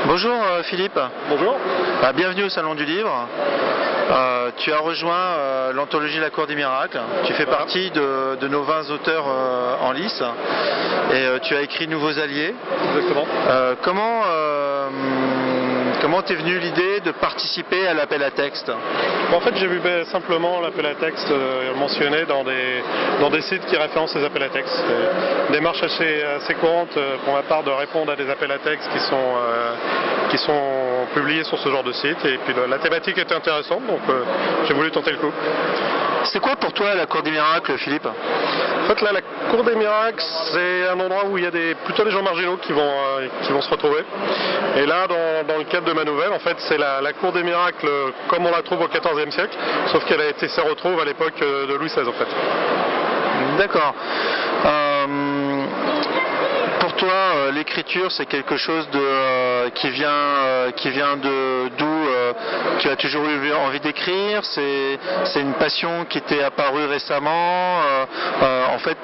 Bonjour Philippe. Bonjour. Bienvenue au Salon du Livre. Tu as rejoint l'anthologie La Cour des Miracles. Tu fais partie de nos 20 auteurs en lice et tu as écrit Nouveaux Alliés. Exactement. Comment t'es venue l'idée de participer à l'appel à texte? En fait, j'ai vu simplement l'appel à texte mentionné dans des sites qui référencent les appels à texte. C'est une démarche assez courante pour ma part de répondre à des appels à texte qui sont publiés sur ce genre de site. Et puis la thématique était intéressante, donc j'ai voulu tenter le coup. C'est quoi pour toi la Cour des Miracles, Philippe? En fait, là, la Cour des Miracles, c'est un endroit où il y a plutôt des gens marginaux qui vont se retrouver. Et là, dans le cadre de ma nouvelle, en fait, c'est la Cour des Miracles comme on la trouve au XIVe siècle, sauf qu'elle se retrouve à l'époque de Louis XVI, en fait. D'accord. Pour toi, l'écriture, c'est quelque chose qui vient d'où tu as toujours eu envie d'écrire? C'est une passion qui t'est apparue récemment? En fait,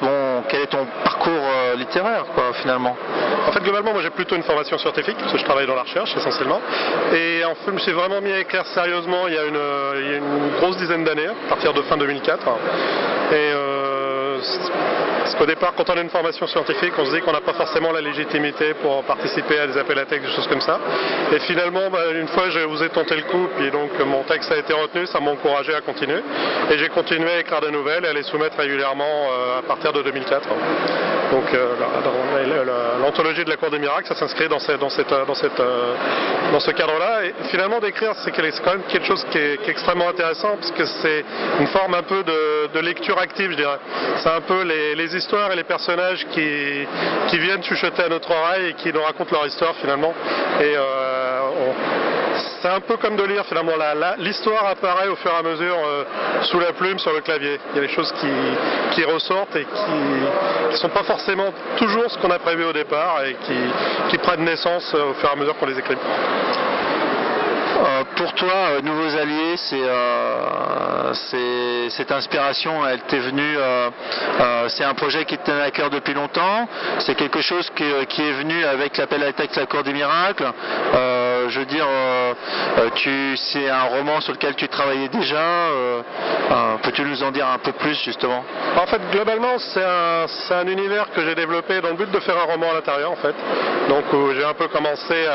quel est ton parcours littéraire, finalement? En fait, globalement, moi j'ai plutôt une formation scientifique, parce que je travaille dans la recherche essentiellement. Et en fait, je me suis vraiment mis à écrire sérieusement il y a une grosse dizaine d'années, à partir de fin 2004. Parce qu'au départ, quand on a une formation scientifique, on se dit qu'on n'a pas forcément la légitimité pour participer à des appels à texte, des choses comme ça. Et finalement, une fois, j'ai osé tenter le coup, puis donc mon texte a été retenu, ça m'a encouragé à continuer. Et j'ai continué à écrire des nouvelles et à les soumettre régulièrement à partir de 2004. Donc l'anthologie de la Cour des Miracles, ça s'inscrit dans ce cadre-là. Et finalement, d'écrire, c'est quand même quelque chose qui est extrêmement intéressant, parce que c'est une forme un peu de lecture active, je dirais. C'est un peu les histoires et les personnages qui viennent chuchoter à notre oreille et qui nous racontent leur histoire finalement. Et c'est un peu comme de lire finalement. L'histoire apparaît au fur et à mesure sous la plume, sur le clavier. Il y a des choses qui ressortent et qui sont pas forcément toujours ce qu'on a prévu au départ et qui prennent naissance au fur et à mesure qu'on les écrit. Pour toi, Nouveaux Alliés, cette inspiration, elle t'est venue, c'est un projet qui te tenait à cœur depuis longtemps? C'est quelque chose qui est venu avec l'appel à texte La Cour des Miracles? Je veux dire, c'est un roman sur lequel tu travaillais déjà? Peux-tu nous en dire un peu plus, justement? En fait, globalement, c'est un univers que j'ai développé dans le but de faire un roman à l'intérieur, en fait. Donc, j'ai un peu commencé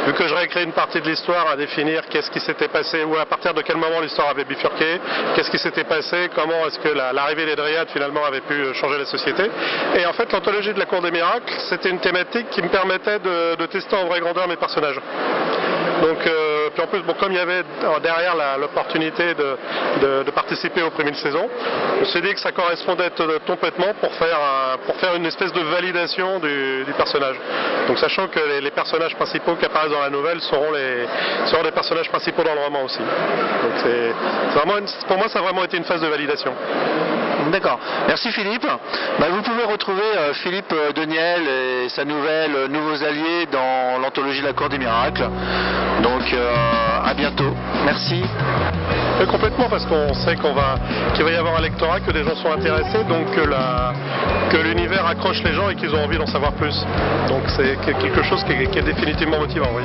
vu que je réécris une partie de l'histoire, à définir qu'est-ce qui s'était passé, ou à partir de quel moment l'histoire avait bifurqué, qu'est-ce qui s'était passé, comment est-ce que l'arrivée des Dryades finalement avait pu changer la société. Et en fait, l'anthologie de la Cour des Miracles, c'était une thématique qui me permettait de tester en vraie grandeur mes personnages. Donc, puis en plus, comme il y avait derrière l'opportunité de participer aux premières saisons, je me suis dit que ça correspondait complètement pour faire une espèce de validation du personnage. Donc, sachant que les personnages principaux qui apparaissent dans la nouvelle seront les personnages principaux dans le roman aussi. Donc, pour moi, ça a vraiment été une phase de validation. D'accord. Merci Philippe. Vous pouvez retrouver Philippe Deniel et sa nouvelle Nouveaux Alliés dans l'anthologie La Cour des Miracles. Donc à bientôt. Merci. Et complètement, parce qu'on sait qu'il va y avoir un lectorat, que des gens sont intéressés, donc que l'univers accroche les gens et qu'ils ont envie d'en savoir plus. Donc c'est quelque chose qui est définitivement motivant, oui.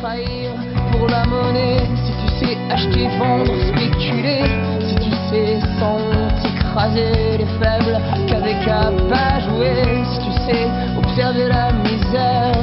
Trahir pour la monnaie, si tu sais acheter, vendre, spéculer, si tu sais sans honte écraser les faibles qu'avec à pas jouer, si tu sais observer la misère